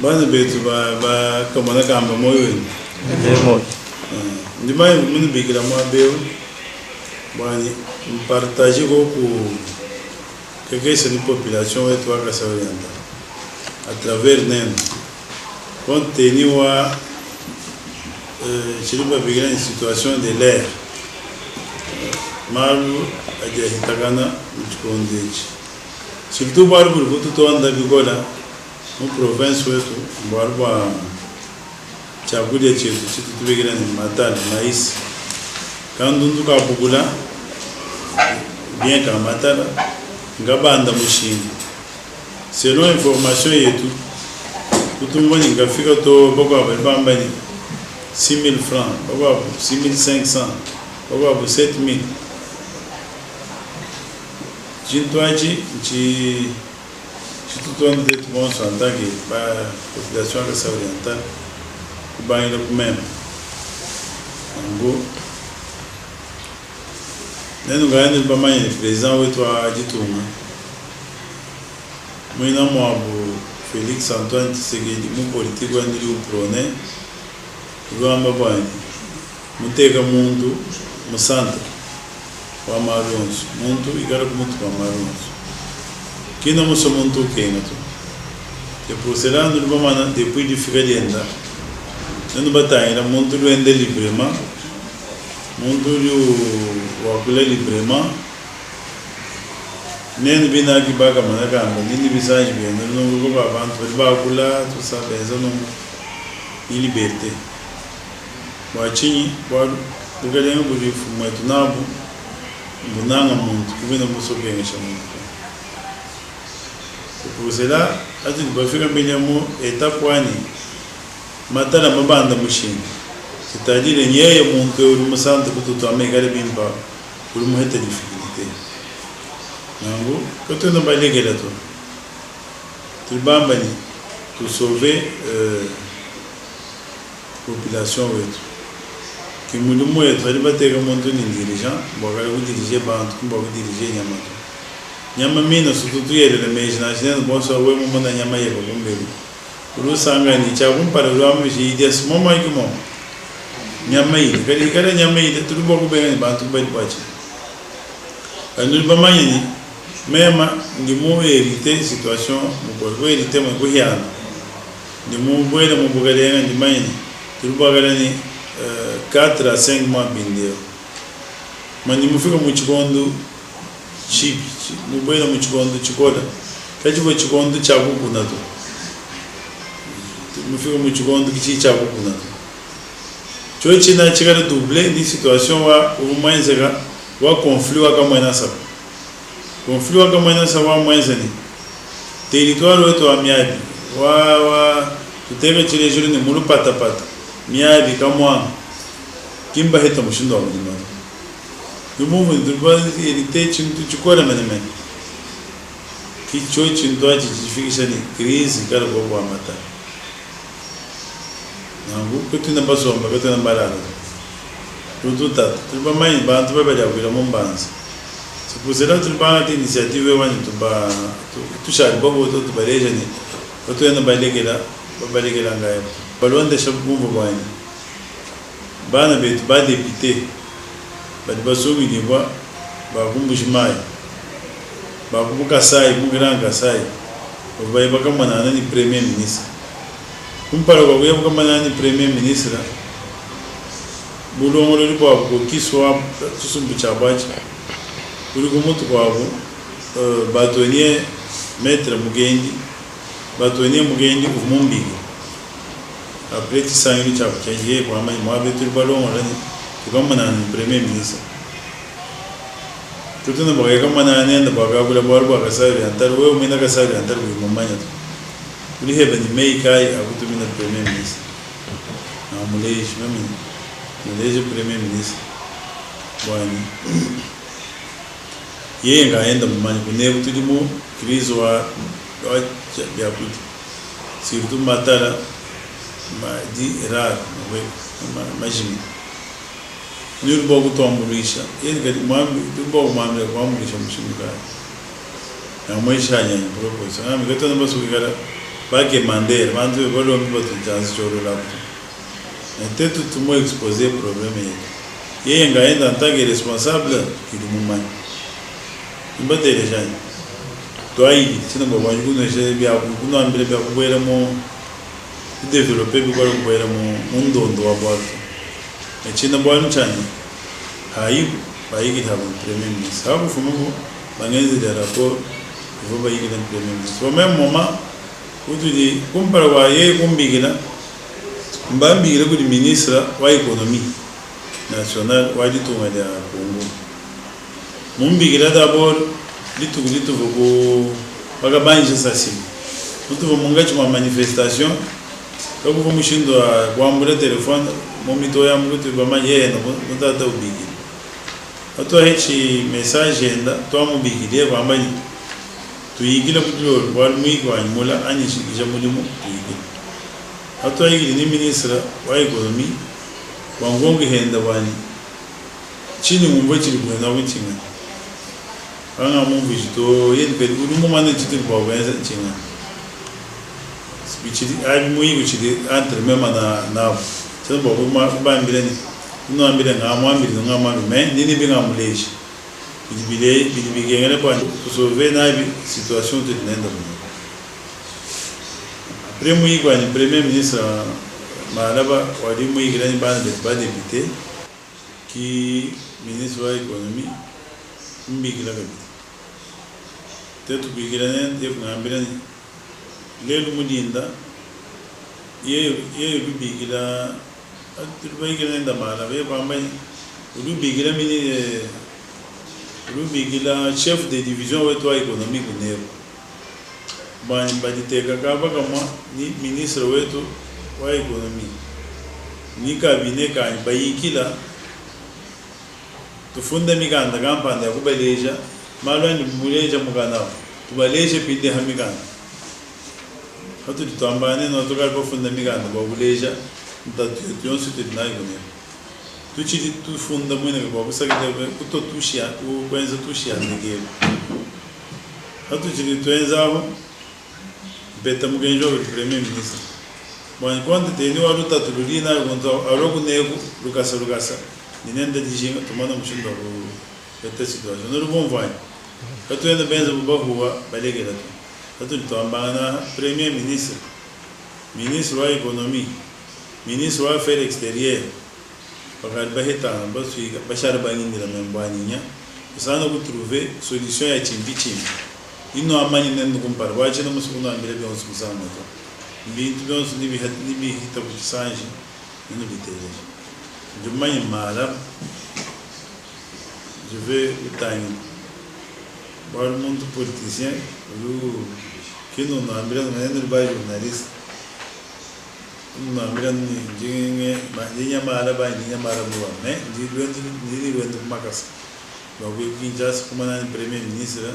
Bana betu ba kamana kamba moyo. Moyo. Ndimai munu bikira mo abeu. Bani partager com essa population é tua casa oriental. Através dela, continue a chegou para pegar em situação de ler. Malu a gente está ganhando muito contente. Se tu vai por muito tu anda agora, no província é tu vai para chabulia cheio, se tu pegar em matar mais, quando tu cá popular, bem cá matar, gabanda mushini. Selon information yetu, tout monde qui a fait que tu vas 6 000 francs, 6 500, 7 000. Jintoaji, tout le monde est bon en tant que la population orientale, qui va y aller même. En gros, nous avons le président qui a dit tout. Moi, Félix Antoine Tshisekedi, mon politique, on prôné. Rwamba bani mutega mundu musanta wa marunzu muntu igara kumutu wa marunzu kino muso muntu kenga tu te poselando lubamana depuis de figadenda nando bataira muntu luende librement muntu lu wakula librement nene bina kibaga manakanga nini bisaji bino no go abantu bakula tu sabe zano liberté. Wachini wadu bugalenga buli fumwetu nabu bunanga muntu kubina musogengesha muntu kupuzela ati bafika mbele mu etape wani matala mabanda mushini c'est-à-dire nyeye muntu uri musante kututu amegale bimba uri muhete difficulté nangu koto no balegela to tulbamba ni to sauver population wetu que muito muito ele vai ter um montão de dirigeant, boga o dirigir banco, com boga dirigir nyama mina sututu ele na mês na gente bom só o mundo na nyama yebo bombelo uru sanga ni cha um para o amo de ideas mama que mom nyama ile cara nyama ile tudo bogo bem banco bem pode anul ba manhã mesmo de mo hérité situation mo bogo hérité mo goiano de mo boela mo boga de manhã tudo boga ni 4 a 5 mois bindeu. Mas não fica muito quando chip, não vai muito quando chicoda. Que tipo de quando chabu kunado. Não fica muito quando que chabu kunado. Choice na chegada double de situação o mais era o conflito a caminhar sabe. Conflito a caminhar sabe o mais ali. Território é tua miade. Tu teve que eleger no mundo pata. Miade caminhar. Kimba heta mushindo wa mjima yumumu ndurba irite chintu chikora mane kicho chintu achi chifikisha ni crise kala kwa mata nangu kutina basomba kutina balala tututa tuba mai bantu babela kwira mombanza sipuzela tuba ati initiative wani tuba tushali bobo tubaleje ni watu yana balegela ngaye balonde shabumbu bwani bana betu ba député ba basomi ni ba kumbushimai ba kubukasai mugranga kasai ba ba kama nani premier ministre kumpara kwa kuya kama nani premier ministre bulongo lo lipo ko kiswa tusumbu chabaji kuri kumutu kwa batonye maître mugendi umumbigi après tu sens une chapa qui est pour moi avec le ballon là tu comme un premier ministre tout ne va comme un année de baga pour le ball pour que ça vienne tar ou mina que ça vienne tar ou mamanya tu lui have ni mei kai a tu mina premier ministre na mulej premier ministre bwani yeye ngaenda mamanya kunevu tulimu crise wa ya kuti surtout matala di raro majimi nul bogo tombulisha ele que mambo do bogo mambo tombulisha mushimuka na maisha yani proposition na mgato na basu gara que mandar, mas tu vai logo para tu chance choro lá. Até tu me exposer problema aí. E ainda tá que responsável que do mundo. Não bater já. Tu aí, se não vai quando já bia, quando ambil bia ko era mo developer bi ko era mo mundo aborto. E tinha bom chani. Aí que tava primeiro ministro. Sabe como bangenzi de rapport, vou vai que tem primeiro ministro. O mesmo moment, o tu di compara wa ye kumbigina. Mbambigina ko di ministra wa economia nacional wa di tuma da Congo. Mumbigina d'abord litu vou paga banje sasi. Mutu vou mungachi uma manifestation. Eu vou muxindo a guambura telefone, momito ya mutu ba manye na mutata ubigi. Atu a gente mensagem ainda, tu amo bigi dia ba manye. Tu igila kutulo wal muigo an mula ani já mulimo tu igila. Atu aí ni ministra wa economia, wangonge henda wani. Chini mumbachi libuna witinga. Anga mu visito yen per urumo mane chitir bawenza chinga. Bichiri ai mu yigo chiri entre mema na tso bobo ma bambire ni no ambire ngama me nini binga muleji. Bidibige ngene kwa kusolver na situation de nenda mu. Après mu yigo ani premier ministre malaba wadi mu yigo ni bana de ba député qui ministre de l'économie mbigila gabi. Tetu bigilane ye ngambirani lelu mudinda ye bigila bigila nda mala be kwambai bigila mini bigila chef de division wetu wa économique nero bani baditeka kaba kama ni ministre wetu wa économie ni cabinet kan bayikila tufunda miganda kampanda ya kubaleja malwani muleja mugana tubaleje pinde hamiganda hatu tutambane no toka ko funda miganda ba buleja ndatu yonsu tudnayi gune tuchiti tu funda mwene ba busakite kuto tushia ku kwenza tushia ndege hatu chiti twenza beta mugenjo premier ministre bwana kwante teni waluta tululina gonzo arogu nego lukasa ninenda dijinga tumana mushindo ko esta situação não vão vai quando ainda pensa o bahuwa balegera tu tambana premier ministre da economia ministre da affaires extérieures para baheta basuiga bashar bangindira membaninya usana ku trouver solution ya chimbi ino amani nendo compara wacha na musuku na mbele bionso kusana to mbintu bionso ni hita ku sanji ino bitele Demain, madame, je vais au time. Voir le monde politicien, qui nous a amené dans le bail journaliste. Nous a amené dans le bail, mais il doit être macasse. Donc, il y a un premier ministre,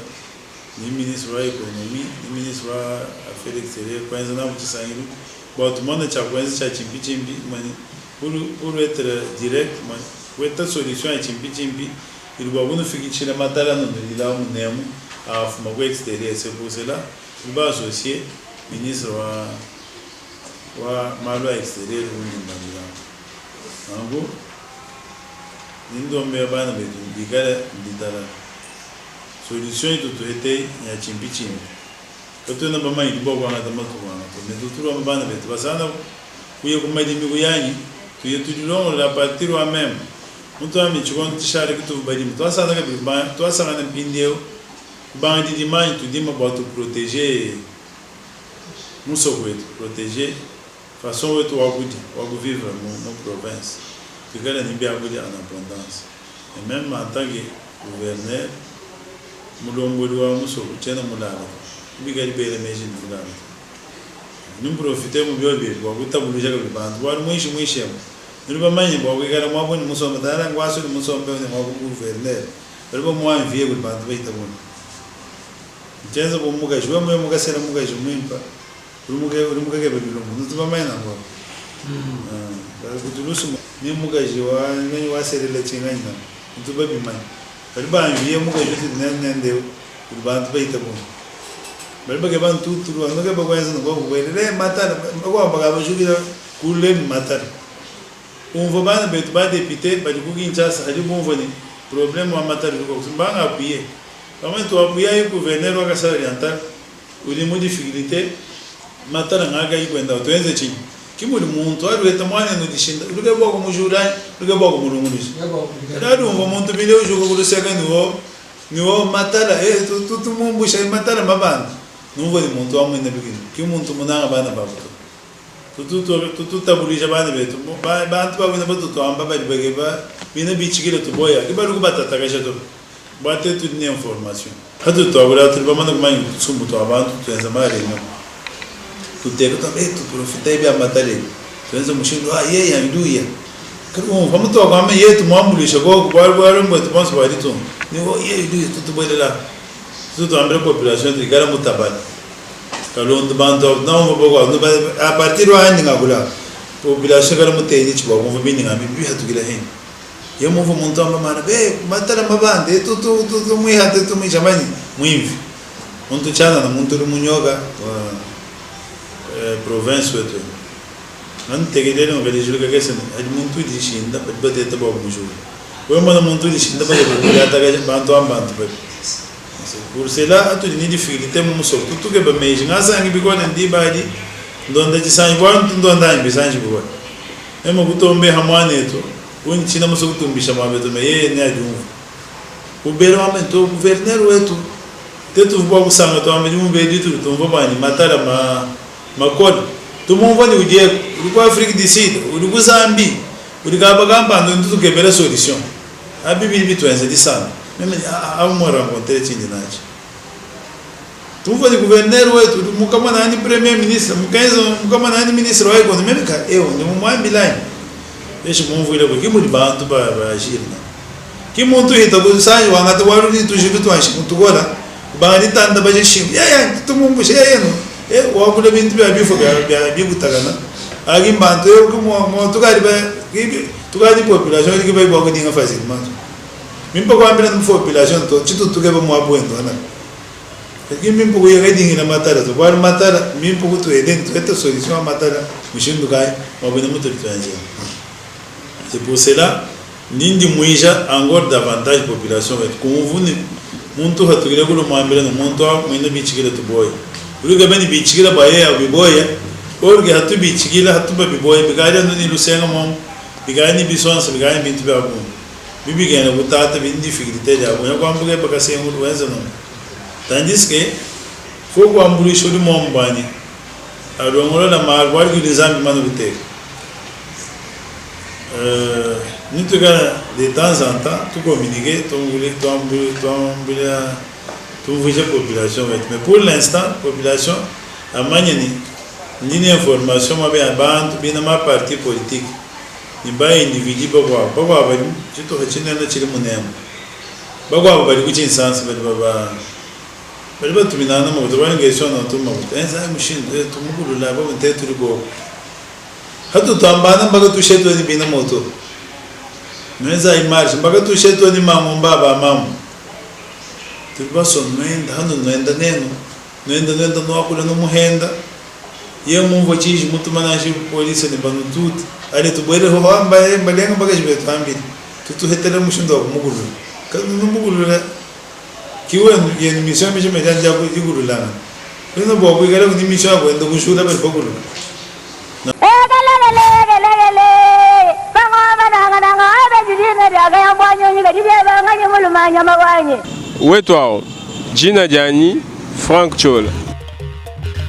ni ministre de l'économie, ni ministre de l'affaires extérieures, quand ils ont saisi. Bon, tout le monde a coincé, chimpi, pour être direct, mais pour solution à chimpi, il va vous faire que la matala non il a un nemo à fumago extérieur. C'est pour cela il va associer ministre wa malo extérieur ou ni en gros nindo mbeba na betu bigala nditala solution ito était ya chimpi quand on a pas mal de bois on a de moto mais tout le monde betu basana kuye kumadi miguyani tuye tudilongo la partir wa même mutu ami chikon tishare kitu badi mutu asana ka biba to asana na pindeo bandi dimani tu dima ba tu protéger muso kwetu protéger façon wetu wa vivre mon province tu gala ni bia budi en abondance et même en tant que gouverneur mulombo wa muso chena mulala bigali bele meji mulala nous profitons de bien wa kutabuluja ka bibantu wa mwishi niba manye bo kwigara mwaboni musomba dara ngwaso ni musomba ne mwabu gouverneur balibo mwanviye kubantu bayita bona njenza bo muga jwe mwe muga sera muga jwe mwimpa urumuga ke babilo mundu tuba manye nabo bali kutulusu ni muga jwa ngani waserele chinganya ntuba bimanye baliba anviye muga jwe nende kubantu bayita bona bali ke ban tutu anga ke bakwenza ngo kubelele matala bakwa bakabashukira kulen matala umvo bana betu ba député bali kukinchasa hadi umvo ni problème wa matala ko mbanga apuye kama tu apuya yi gouverneur wa Kasai Oriental uli mu difficulté matala ngaga yi kwenda tuenze chini kimuli muntu aleta mwana no dishinda luke boko mujura luke boko mulungulisi radu umvo muntu bile ujuko kuluseka niwo matala tu mumbusha matala mabanda nuvo ni muntu wa mwene lukini kimuntu munanga bana babuto tu tabulisha bana betu bantu babina batu to amba bali bageba bina bichikile to boya kibalu kubatata kasha to bate tu ni information hadu to abura tu bamana kumanyi tsumbu to abantu tuenza mari no tutero to betu profita ibe amatale tuenza mushindo ye ya nduya kuru vamos to kama yetu mwambulisha go bwaro mbetu bonso bali to ni ye nduya tu bolela tu ambre population de gara mutabala kalon de bando não vou a partir do ano ngagula population gara muteni chwa ko vini ngami bi hatu gila hen ye mo monta mama be matara mabande tu mui hatu tu mui chamani muivi monto chana na monto munyoga province wetu ante gedele no gele julga kesen ad monto di shinda bade ta bo mujur we mo monto di shinda bade ya ta ga banto ambanto por cela atu ni difficulté mo so tutu ke ba meji ngasa ngi bigona ndi badi ndonda ci sanji wan ndonda ngi sanji bo e mo gutombe hamane to woni china mo so gutumbisha mabe to me ye ne adu o belo amento gouverneur wetu tetu bo kusanga to amedi mo be ditu to bo bani matala ma kod to mo vani uje uko Afrique du Sud uko Zambie uko bagamba ndo tutu ke bela solution abibi bitu enze di sana même a mo rencontrer tindinaji tu vai gouverneur wetu mukama nani premier ministre mukama nani ministre wa economia ka ni mwambi line esho mumvuile ko kimuli bantu ba agirna kimuntu hita ko sanyi wanga to waru ni tujibu twanshi mutugola bangani tanda baje shim ya tumumbushe no wa kule bintu bya bifo bya bigutagana agi mbantu yo ko mo tukari ba tukari population ki ba ko dinga facilement mimpo kwa mbele na population to chitu tukeba mwabwendo na lakini mimpo ko yega dinga matara to kwa matara mimpo ko to eden to eta solution matara mushindu kai mwabwendo muto litwanje c'est pour cela nindi muija encore davantage population et kumuvuni muntu hatugire ko mwambele na muntu mwene bichigire to boy uruga bani bichigire baye ya biboya orge hatu bichigire hatu biboya bigari ndo ni lusenga mom bigani bisonsa bigani bintu babu bibi gena butata bin difficulté ya ko kwambuge bakase ngulu wenza no tandis que faut ko ambuli shodi mom bani adongolo na marwar ki nizam manu bite ni to ga de temps en temps tu communiquer ton voulait tu voulais population mais pour l'instant population a maniani ni information ma be abantu bina ma parti politique ni ba individu bagwa bari chito hachina na chiri munema bagwa bari kuchin sans bari batumina mo to wange sona to mo enza mushin to mugulu la ba mte turigo hatu tambana baga tu sheto ni bina moto neza image baga tu sheto ni mamu baba mamu tuba so nenda hanu nenda nenda no akula no muhenda ye mumvo chiji mutu manaji polisi ni banu tuti ale tubwere ho amba mbalenga bagaje betu ambiri tutu hetele mushindo kumugulu kanu mugulu la kiwe ye mission mije medanja ko igulu la nino bo ko igala ni mission ko ndo kushula be bagulu wetwao jina jani Frank Chola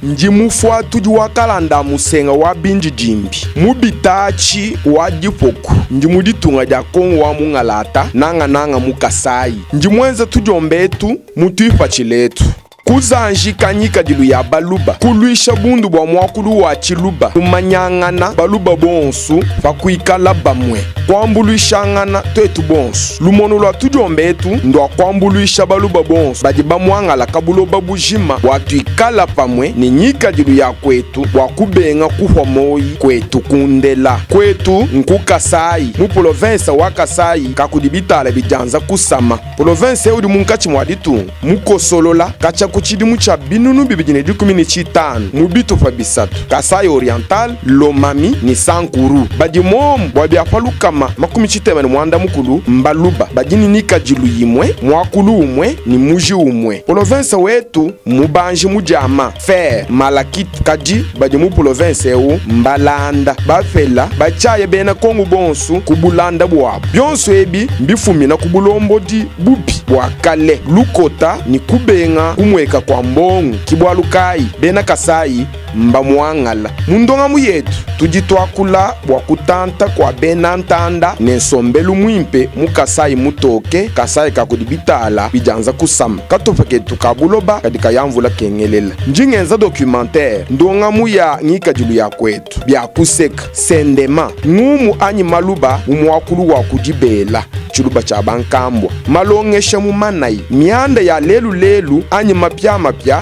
ndi mufuatu wa kalanda musenga wa binji jimbi mubitachi wa dipoku ndi muditunga dia kongo wa mungalata nanga mukasai ndi mwenza tujombetu mutuipa chiletu kuzanjika nyika dilu ya baluba kuluisha bundu bwa mwakulu wa chiluba kumanyangana baluba bonsu pakuikala bamwe kwambuluishangana twetu bonsu lumono lwa tujombetu ndwa kwambuluisha baluba bonsu badi bamwangala kabuloba bujima watuikala pamwe ni nyika dilu ya kwetu wakubenga kuhwa moyi kwetu kundela kwetu nkukasai mu province wa Kasai kakudibitala bijanza kusama province udi munkachi mwaditu mukosolola kacha kuchidimu cha binunu bibijine dikumini chitanu mubito fa bisatu Kasai Oriental, Lomami ni Sankuru badi momu bwabi apalukama makumi chitema ni mwanda mukulu Mbaluba badini nika jilu yimwe mwakulu umwe ni muji umwe province wetu mubanji mujama Fer Malakit kaji badi mu province eu Mbalanda bafela bachaye bena kongu bonsu kubulanda bwabo byonso ebi mbifumina kubulombo di bubi bwakale lukota ni kubenga kumweka kwa mbongu kibwalukai bena Kasai mbamwangala mundonga muyetu tujitwakula bwakutanta kwa bena ntanda nensombelu mwimpe mukasai mutoke Kasai kakudibitala bijanza kusama katofeketu kabuloba kadika yamvula kengelela njingenza documentaire ndonga muya ngika jilu ya kwetu byakuseka sendema ngumu anyi maluba umwakulu wa kujibela chuluba cha bankambwa malongesha mumanai mianda ya lelu anyi mapya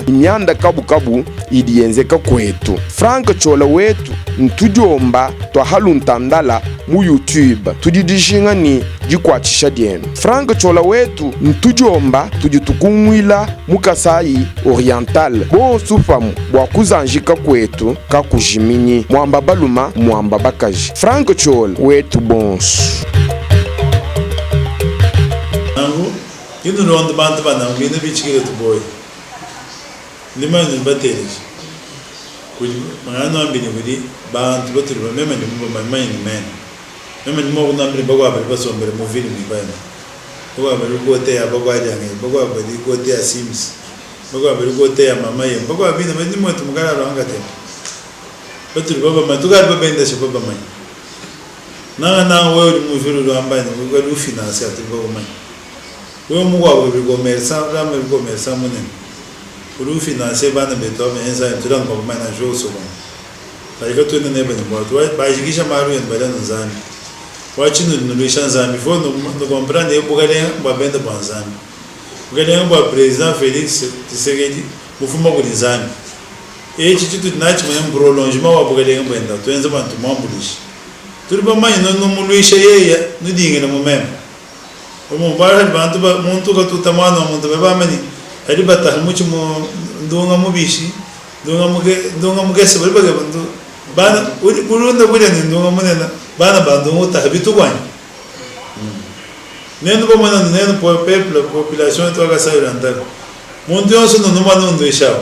mianda kabu idienzeka kwetu Frank Chola wetu ntujomba twa haluntandala mu YouTube tudidishinga ni jikwachisha dienu Frank Chola wetu ntujomba tujitukumwila mu Kasai Oriental bonsu famu bwakuzanjika kwetu kakujiminyi mwamba baluma mwamba bakaji Frank Chola wetu bonsu Yunu rondo bantu bana ngine bichikile to boy. Lima ni bateris. Kuji mangano ambini kudi bantu baturi ba mema ni mbo mai ni men. Mema ni mo na mbiri bagwa ba baso mbere mo film ni bana. Bagwa ba ko te ya bagwa jange, bagwa ba di ko te ya Sims. Bagwa ba ko te ya mama ye. Bagwa bina ba ni mo tu mugara ranga te. Baturi baba ma tu gar ba benda se baba mai. Na wewe ni mfiro ndo ambaye ni ko lu finance ati baba mai. Wewe mugwa bwe commerçant ramwe commerçant munene uru financer bana beto menza ntura ngo bana joso bon barika twene ne bani mwa twa bajikisha maru yen bala nzami wachinu nulisha nzami fo no comprendre bugale ba benda banzami bugale ba president Felix Tshisekedi mufuma ku nzami chitu tunachi mwe prolongement wa bugale ngenda twenze bantu mambulishi turi ba mai no muluisha yeye nudinge na mumema umubara bantu ba muntu ka tutamana muntu bamani ari batahamuchi mu ndonga mubishi ndonga mugese bari baga bantu bana urunda buri ndonga munena bana bantu mutahabitu kwani nendo bomana nendo peuple population to ka sairanda muntu yonso no mano ndisha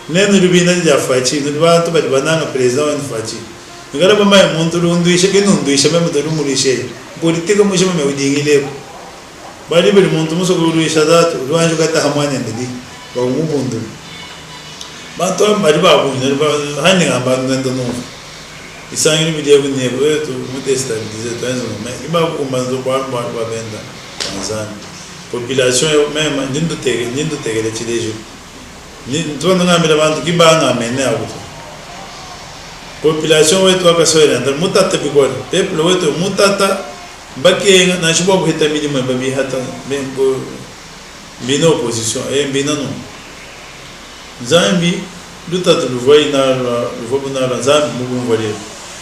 nendo ribina ya fachi ndo bantu bari bananga president fachi ngara bamai muntu rundisha kinundisha meme ndo mulishe politika mujima me udingile bari bari muntu muso kuruisha datu rwanje kata hamanya ndidi ba umubundu bantu bari babunye hani ngamba ngendo no isangiri bidiye bunye bwetu mutestabilize twanzo me iba kumanzo kwa benda Tanzania population même ndindo tegele chidejo ni ntwana ngamira bantu kibanga mene abuto population wetu akasoera ndar mutata bigora people wetu mutata bakenga na shibo kuhita minimum babi hata membo bino opposition bino no Zambi duta tuluvoi na luvobu na Zambi mugu ngwale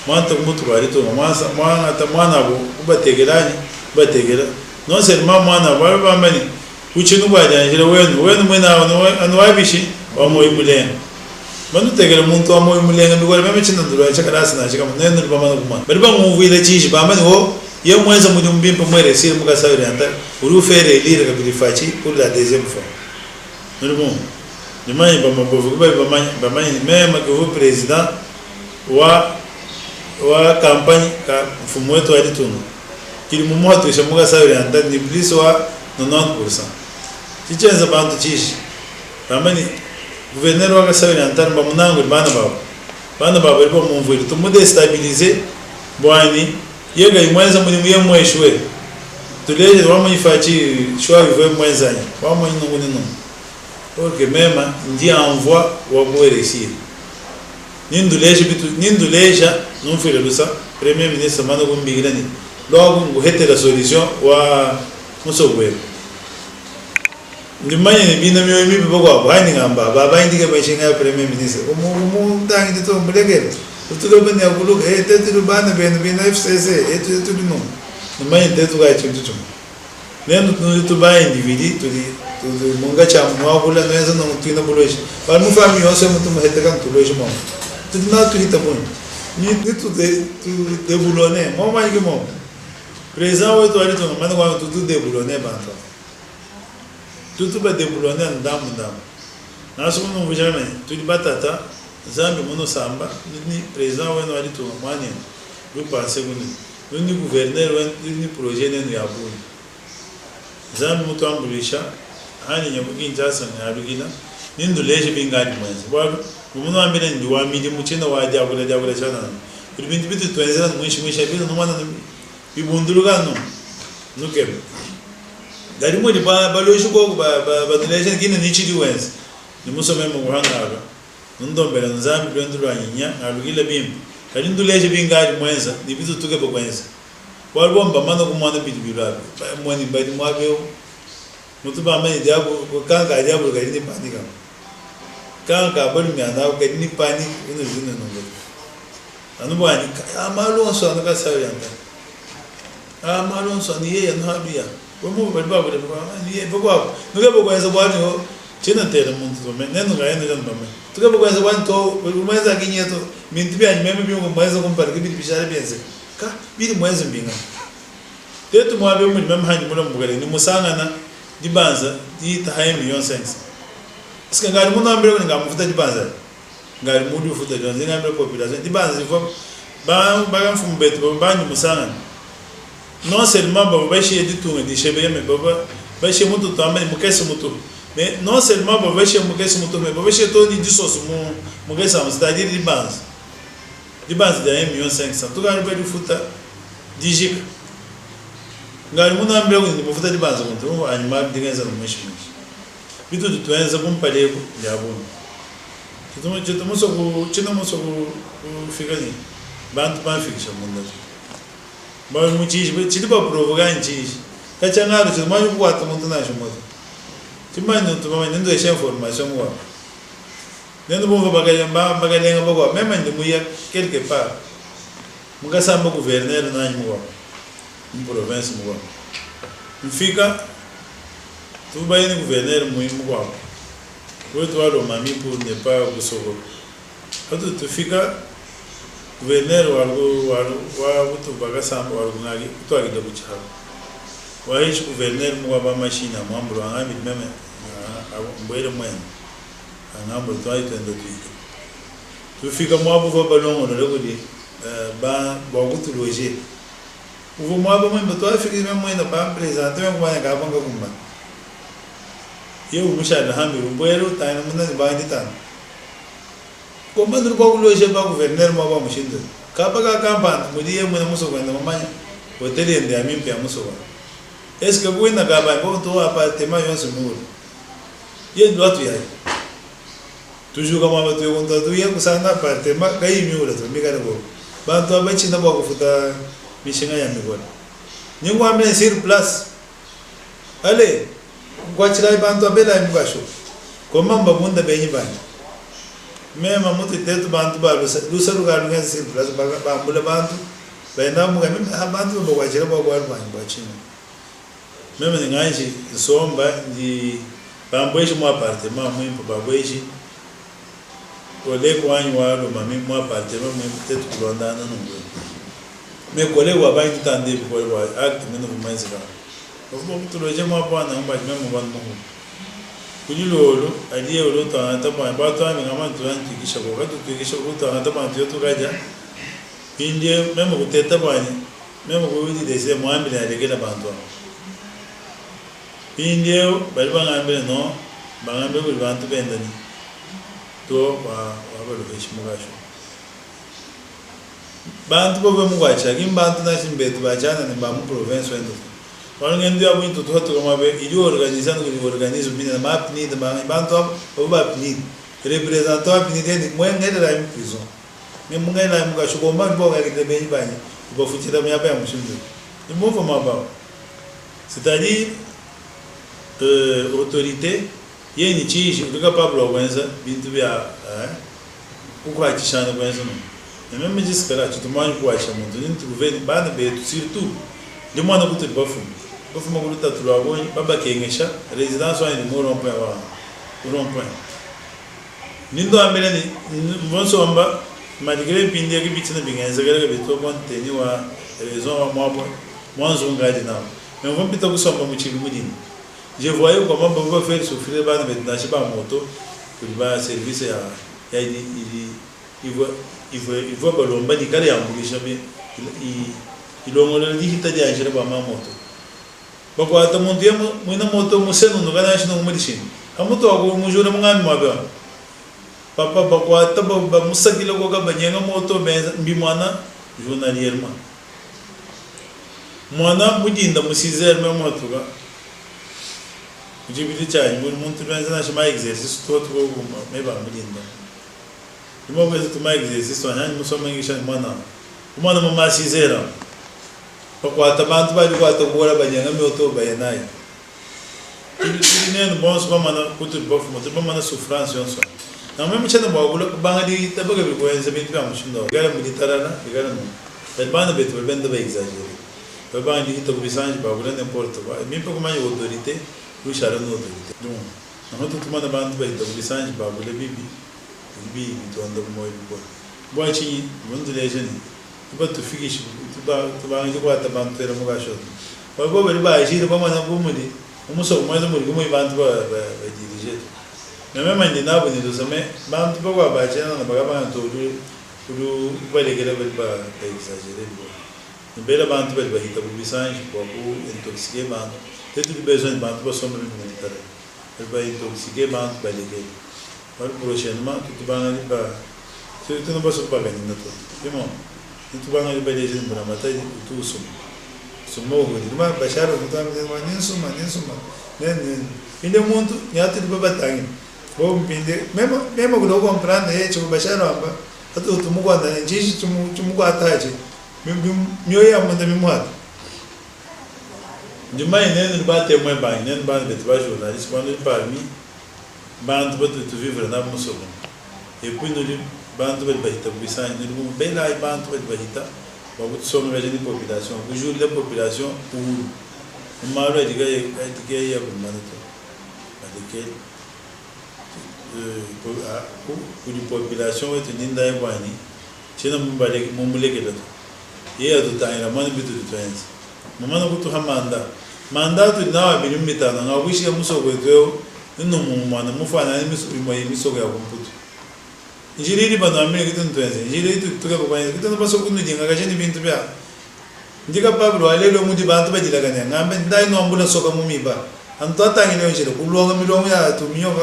manta mutu bari to mwana ata mwana bo ubategerani bategera non seulement mwana ba mani uchinu bajyanjira wenu mwena anwabishi wa moyi mulen manu tegera muntu wa moyi mulen bigora meme china ndura chakarasi na chikama nenu bamana kuma bari ba muvile chishi bamani ho ye mwenza mu mbimpa mwere sire mukasa oriental uru fere lire kabilifachi pour la deuxième fois nous nimani ba mabovu ba mani même que vous président wa campagne ka mfumo wetu alituno kili mumoto isha mukasa oriental ni plus wa 90% chichenza bantu chishi bamani gouverneur wa kasa oriental ba munango bana baba ibo mumviri tumude stabiliser bwani yega imwenza muri yemweshwe tuleje wamuyifachi shwa bive mwenzanya wamunyingo nino okay mema ndi envoi wa bweresir ninduleja numfire lusa premier ministre mano kumbigirani logo nguhete la solution wa musogwe ndimanye bina myo imi bogwa bani ngamba baba indike bashinga premier ministre umu ndangi dito mblegele tudo bene akuluka tetu bana bena FCC etu no ndimanye tetu ga chintu nendo tuba individi munga cha mwagula neza no tuina buloje ba mu fami yose mutu muhete kan tuloje mo tu na tu hita bon ni tu de bulone mo ma yike mo présent o to ali to mano kwa tu de bulone ba tu ba de bulone ndam na so no bujame tu di batata zambi mono samba ni présent o no ali to mane lu pense ni gouverneur ni projet ne ya bon zambi mutu ambulisha hani nyabugi njasa nyabigina nindu leje bingadi mwenzi bwa muno ambire ndi wa midi muchina wa jabula chana ibindi bitu twenzera mwishi bitu numana bibunduluga no nuke dari muri ba loje ko ba leje kina ni chidi wenzi ni muso memo kuhangaga ndombera nzambi lwendulu anyinya abigila bim kali ndu leje bingadi mwenza ni bitu tuke bokwenza bwa bomba mano kumwana bitu bilabi mwani badi mwabeo mutu ba mani diabo kanga diabo ga ni panika kanga bali mi ana ga ni pani ino no anu ba ni amalo so na ka sayo yanda amalo so ni ye na habia wo mu ba ba ni ye ba no ga ba so ba ni ho chena tere muntu to me neno ga eno jamba me tu ga ba so ba ni to mais a kinyeto minti bi ani meme bi mo mais ko par ke bi bishara biense ka bi ni mais mbinga tetu mo abe mu meme hani mo mbugale ni musanga na dibanza di tahaye million cents iska ngari muno ambere ngo ngamufuta dibanza ngari mudu futa dibanza ngambere population dibanza ifo ba mfumu betu ba ni musanga non seulement ba shi editunga di shebe me ba shi mutu tamani mukese mutu mais non seulement ba shi mukese mutu mais ba shi to di disos mu mukese am c'est-à-dire dibanza de 1 million 500 to ngari ba di futa dijik ngari muno ambere ngo mufuta dibanza mutu animal digenza no meshi bitu tuenza kumpaleko yabo tumo so ku chino mo so ku fikani bantu ba fikisha mundo ba mu chiji ba provoga nchiji kachangaro tumanyu kwata mundo na shumoto timanyu tumanyu ndo esha information wa nendo bomba bagalenga bagwa mema ndi muya quelque part mugasamba gouverneur na nyimwa province mwa mfika tuba yini gouverneur muhimu kwa wetu walo mami pour ne pas kusoko hatu tufika gouverneur wa wutu bagasamba walo ngagi to agida buchha wa hicho gouverneur mwa ba machine mwambro angami meme mbele mwen angambo to ayi tendo tufika mwabu va balongo no lekodi ba wutu loger uvo mwabu mwe to afika meme mwen ba présenter mwe kwa ngabanga kumba eu mushada hamiru mbwelo tayina muna zibandi tan komba ndur ba loje ba gouverneur ma ba mushindo kapa ka kampana mudiye muna muso kwenda mamanya hotel ende amimpi ya muso wa est-ce que vous n'avez pas bon to appartement yonse muru ye ndo atu yayi toujours kama watu yonta tu ye kusana appartement kai miura to migara go ba to ba china ba kufuta mishinga ya migora nyingwa mbe sur place allez kwa chirai bantu abela mbasho koma mbabunda benyi bani mema mutu tetu bantu ba lusaru ga lunga sin plus ba mbula bantu baina muga mema bantu bo kwa chira bo kwa bani ba china mema nganji somba ndi bamboeji mu appartement mu babweji ole kwa anyi wa lo mami mu appartement mu tetu kulonda na nungu me kole wa bantu tande ko wa act meno mu mainzika obo tuloje mo bwana ngba memo bwana mo kulilolo aliye oloto anatapa bato ami ngama tuanti kisha ko katu kisha ko to anatapa to gaja indie memo kuteta bwana memo ko widi dese mo ambile alegela bantu indie bali bangambele no bangambe ko bantu bendani to wa balo kishmugasho bantu bo bemugwacha kimbantu nasimbetu bachana ne ba mu province wendo wala ndio hapo into toto kama be ili organizando que organiza mina map ni de bantu o ba ni representant ni de mwenga de la prison me munga na munga shugomba bo ga de be bani bo futira minha ba mushindo e mo vama ba c'est-à-dire autorité yeni chi je capable organiza bintu bia o kwa chishana organiza no même diz que là tu te manges quoi chamondo ni tu vem bana be surtout demanda que tu ba fu fuma kuluta tulwa baba kengesha residence wa ni morompa wa rompa nindo amele ni mbonso amba malgré pindi ki bitina bingenza gara beto konteni wa raison wa mwanzo ngadi na mais on va plutôt que sommes mu chibi mudini je voyais comment on va faire souffrir ba na betna chiba moto pour ba service ya il voit balomba di kare ya mulisha be ilongolo di hita di ajira ba moto bakwa ata mondia muina moto museno no gana shino mudishin amoto ago mujura mungani mabya papa bakwa ata ba musakila ko ga banyenga moto mbimwana journalièrement mwana mudinda musizer me moto ga ujibili cyane muri muntu benza na shima exercice to guma meba mudinda imo beze to ma exercice wanani musoma ngisha mwana mama sizera bakwa ata bantu bali kwa ata gora banyenga moto bayanai ili nene bons ba mana kutu bofu moto ba mana souffrance yonso na meme chana bagula banga di tabaga bi ko enza bintu amushindo gara militarana gara no bana beto benda ba exagere ba di to bisanji bagula n'importe quoi même pas comment autorité ou chara no autorité donc na to tuma na bantu ba to bisanji bagula bibi to anda moy ko bo chi mundo lejeni ba to fikish to ba ngi ko ata bantu era mo gasho ba bo ba jira ba mana bo mudi umuso mais mo mo bantu ba dirige na mema ndi nabo ni dosame bantu ba ba chena na ba bantu do ba legera ba exagere bo bela bantu bel bahita bubisanji kwa ku intoxiqué bantu tetu besoin bantu ba sombre militar el ba intoxiqué bantu ba legé par prochainement tu banga ni ba tu no ba so pa gani nato timo tu banga ni ba legé mbra mata tu sumo ho ni ma ba sharo tu tam ni suma nen inde muntu nyati ba batangi bo mpinde memo ko comprendre e chu ba sharo amba atu tu mu kwanda ni jishi tu mu kwataje mioyo ya mwenda mimwata njuma inene bate mwe ba inene ba de ba journaliste quando parmi bantu ba tu vivre na musogo e puis no bantu ba bahita bisa ni mu bela bantu ba bahita ba bu somo ga de population bu jour de population pour maro diga ya bu manato adike pour une population et une inda yabani chena mbale mumuleke dato yeye tutayira mani bitu tutwenza mama kutu hamanda mandatu nawa bilim mitana ngawishi ya musogo eto nno mumana mufana ni misogo ya kumputu njiriri bana amene kitu tutwenza njiriri tutuka kwa kitu baso kunu jinga gajeni bintu bya ndika pablo alelo mudi bantu bajilaganya ngambe ndai no ambula soka mumiba antu atangine njira kulonga milomo ya tumiyo ka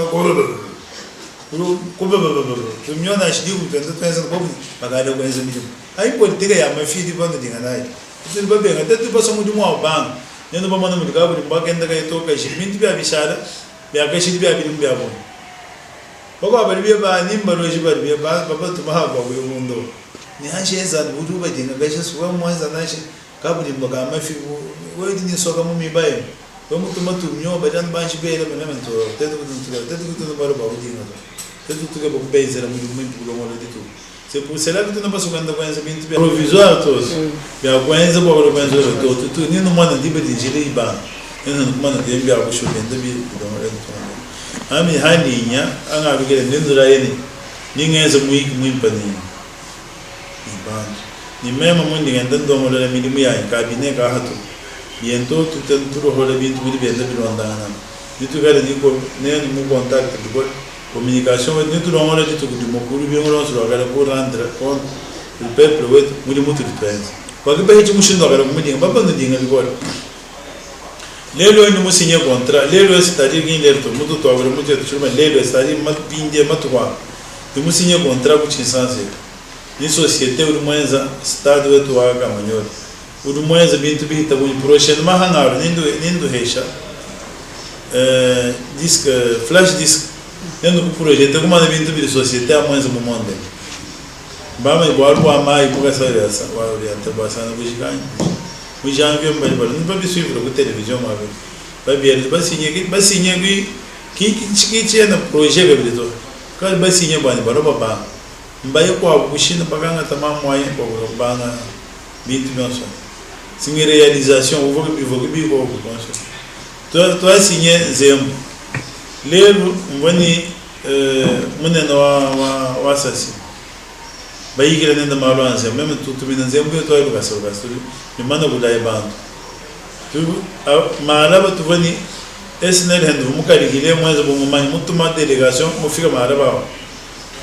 tumiyo na shidi tutwenza kwa bagada kwa enza milomo ai politika ya mafidi bando dinganai tuti babe ngata tu baso mudimu wa bang nendo ba mana mudiga buri mbagenda ka ito ka shimindi bya bishara bya ka shidi bya bilim bya bon bako abali bya ba nimba roji bya ba baba tuma ha ba we mundo ni haje za budu ba dinga ga shi suwa mu za nashi ka buri mbaga mafi we dini soka mu mi baye ko mutuma tu myo ba dan ba shi be le mena mento tetu kutu ba ba dinga tetu tu ga ba be zera mu mu bulo mo le ditu. C'est pour cela que tu n'as pas souvent de coins provisoire tous. Il y a coins de boire le coins de tout. Tu n'es pas dans l'idée de gérer les bancs. Il n'y a pas de bien à boucher de bien dans le temps. Ami Hania, un avec les Ninduraini, Ninga is a weak wimpani. Ni même un monde and then don't let me in cabinet Gahato. Biento to tell to hold a bit with the Londana. You together you contact the communication with nous tout le tout du mokuru bien on se regarde pour rendre compte le peuple ouais muri mutu depends kwa que peche mushindo gara kumudinga baba ndinga bikora lelo ni musinye contrat lelo c'est-à-dire qu'il est mutu to agora mutu chuma lelo c'est-à-dire mat binde matwa de musinye contrat ku chinsanse ni société ou moyenza stade wetu wa gamanyori ou moyenza bintu bihita bu prochainement hangaro nindo hesha disque flash disque nendo ku projet ko mana bintu bi société a moins mo monde ba mai bo arwa mai ko sa ya sa wa ya ta ba sana bu jigan bu janvier mbali bal ni ba bi suivre ko télévision ma ba bi ba signé ki na projet be to ka ba signé ba ni ba ba mbaye ko abushina baganga tamam moyen ko ba na bintu non so c'est une réalisation, vous voyez, tu as signé Zembo. Les Moni, Monena Wassassi. Baïki la nenda malo anse, même tout le Zembo, toi, le Gasso, le Manaboudaï Band. Tu Malaba, tu veni, SNL, vous m'avez moins de moment, une délégation, mon fils Malaba.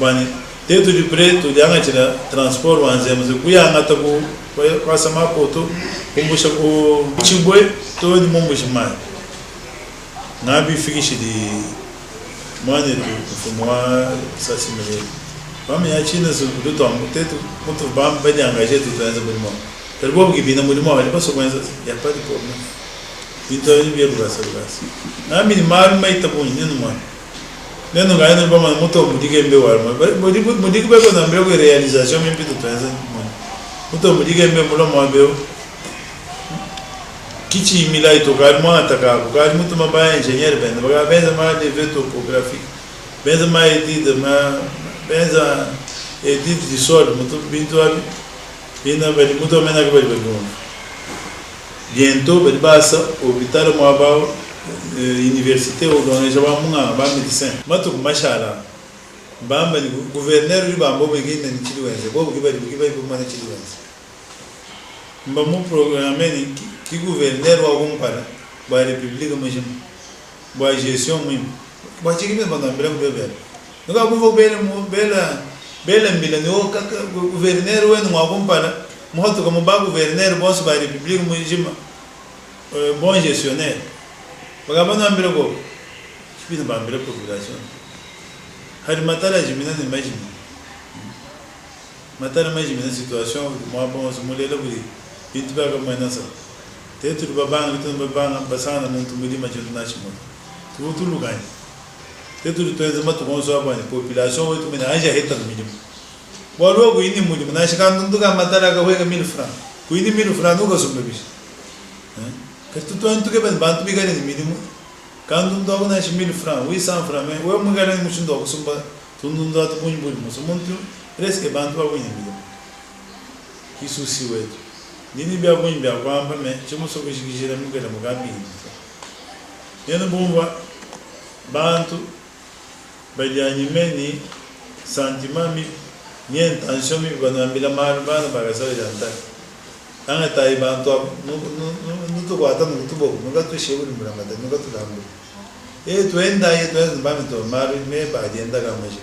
Bani, tu es du prêt, tu es en transport, en Zembo, tu es en Atabu. Kwa sama poto kumbusha ko chibwe to ni mumbusha mai na bi fikishi di mwane tu mwa sasimele bami ya china su do amutetu mutu bam bali engagé tu dans le mouvement per bobo ki bina mouvement ali paso kwenza ya pas de problème into ni bi ruga salugas na mi mal mai tabu ni no mwa neno ga eno bama mutu mudige mbe war mudige be ko na mbe ko réalisation mi pitu tanza muto mudige mbe mulo mwabeo kichi mila itokali mwa ataka kukali muto mabaya engineer bende baga benza ma de topographique benza ma étude ma benza étude du sol muto bintu abi bina bali muto mena ke bali bientôt bali basa hôpital mwabao université au don jaba munga ba médecin matu mashala bamba ni gouverneur ri bambo begine ni chiliwenze bobo kibali ko mana chiliwenze mbamu programme ni ki gouverneur wa gompara ba république mojim ba gestion mim ba chikime banda mbele bebe nga kuvo bela mbele no ka gouverneur wen wa gompara moto como ba gouverneur boss ba république mojim bon gestionnaire ba banda mbele go kibina ba mbele population hari matala jimina ni majimi matala majimi situation moi bon se molela buri itu ba comme nasa tetu babanga itu babanga basana muntu mulima chintu nachimo tu lugai tetu tuenza matu konso abani population wetu mina anja heta no mínimo walo go ini mulima na shikando nduga matala ga wega 1000 francs ku ini 1000 francs no go sumbe bish ketu tu antu ke ban bantu bigare ni mínimo quando ndogo na 1000 francs 800 francs me we mugare ni mushindo go sumba tundu ndo atu bunyi buli musumuntu presque bantu ba bunyi mínimo isso si wetu nini bia bunyi bia kwamba me chimo so ko shigijira mugara mugambi yeno bumva bantu bajanyimeni sentiment mi ni intention mi bana mbila mar bana bagasa janta anga tai bantu no to guata no to bo no gato chego ni mbila mata no gato dambu tu enda bami to mar me ba dienda gamaji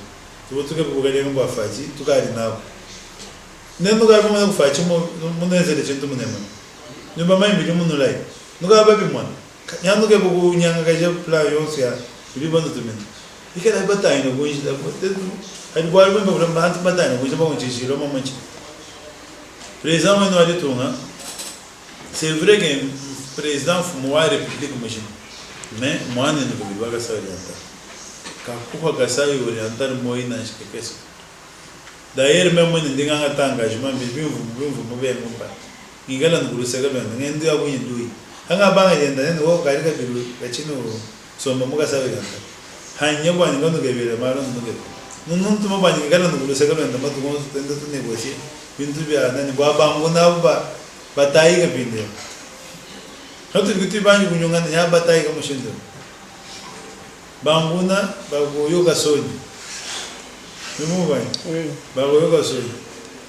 tu to ke bugale ngo afaji tu gari na nendo ga como faci mo neze de cento munema no ba mai mbili muno lai no ga ba bi mwana nyando ke bugu nyanga ga je pla yo sia bi bando to men ikera batai no go da bote ai boal bo ba ba ant batai no go je ba on ci ro mo manci président no ali tunga c'est vrai que président fumo a république mojim mais moi ne ko bi ba ga sa oriental ka ko ga sa oriental mo ina shi ke keso d'ailleurs même moi ndinga ngata engagement bimvu mube ngumba ngingala nguruseka bende ngendi akunyi ndui anga banga yenda nende wo kali ka bilu kachino somba muka sawe ganta hanya bani ngondo gebele maro nduge nuntu mo bani ngala nguruseka bende matu ngo tende tu negocie bintu bya nani baba ngona batai ka binde hatu gitu bani kunyonga nya batai ka mushindo banguna bago yoga soni Nimo vai. Bago yoga soni.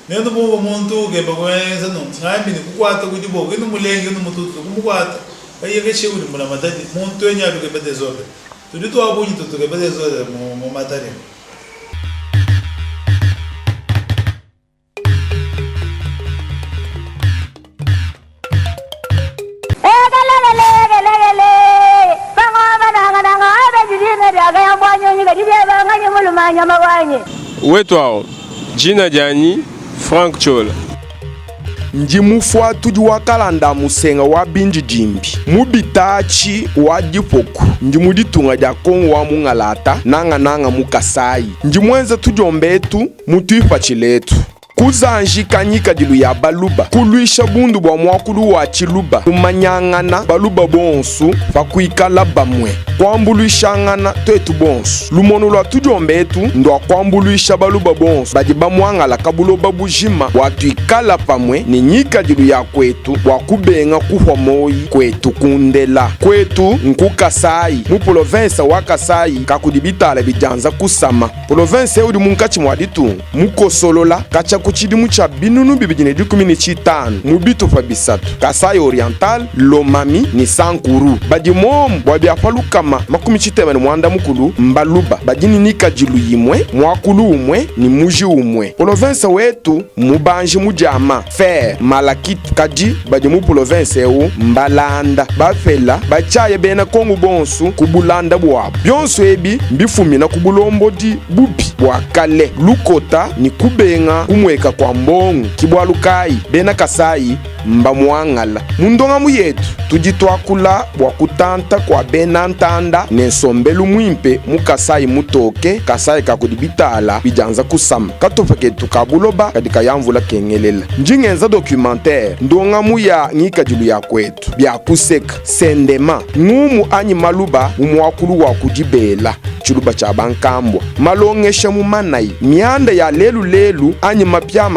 Nendo bo montu ke bago esa no. Ngai mini ku kwata ku dibo ke no mulenge no mutu ku kwata. Ai ke chewu ni mulamata montu enya ke bede zobe. Tu dito abunyi tu ke bede zobe mo matari. Wetwao, jina jani Frank Chola. Njimu fuatu wa kalanda musenga wa binji jimbi. Mubitachi wa jipoku. Njimu ditunga ja kongo wa mungalata. Nanga mukasai. Njimwenza tujombetu mutuifa chiletu. kuzanjika nyika dilu ya baluba kuluisha bundu bwa mwakulu wa chiluba lumanyangana baluba bonsu fakuikala bamwe kwambuluishangana twetu bonsu lumono lwa tudiombetu ndwa kwambuluisha baluba bonsu badi bamwangala kabuloba bujima watuikala pamwe ni nyika dilu ya kwetu wakubenga kuhwa kwetu kundela kwetu nkukasai mu province wa Kasai kakudibitala bijanza kusama province udi munkachi mwaditu mukosolola kacha kuchidimu cha binunu bibijine 15 mubitu fa bisatu Kasai Oriental Lomami ni Sankuru badi mom bwabiafalukama makumi chitemene mwanda mukulu mbaluba badini nika jilu yimwe mwakulu umwe ni muji umwe province wetu mubanji mujama fer malakit kaji badi mu province eu mbalanda bafela bachaye bena kongu bonsu kubulanda bwa byonso ebi mbifumina kubulombo di bubi bwa kale lukota ni kubenga kumweka kwa mbongu kibwalukai bena Kasai mba mwangala mundonga muyetu tujitwakula bwa kutanta kwa bena ntanda nensombelu mwimpe mu Kasai mutoke Kasai kakudibitala bijanza kusama katofeketu kabuloba kadika yamvula kengelela njingenza documentaire ndonga muya ngika julu ya kwetu bya kuseka sendema ngumu anyi maluba umwakulu wa kujibela chuluba cha bankambwa malongesha mumanai mianda ya lelu anyi mapya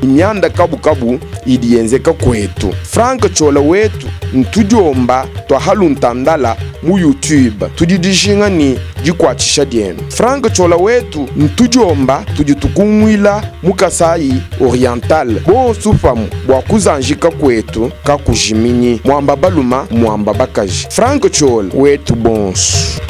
mianda kabu idienzeka kwetu Frank Chola wetu ntujomba twahaluntandala mu YouTube tudidishinga ni jikwachisha dienu Frank Chola wetu ntujomba tujitukumwila mu Kasai Oriental bonsu famu bwakuzanjika kwetu kakujiminyi mwamba baluma mwamba bakaji Frank Chola wetu bonsu.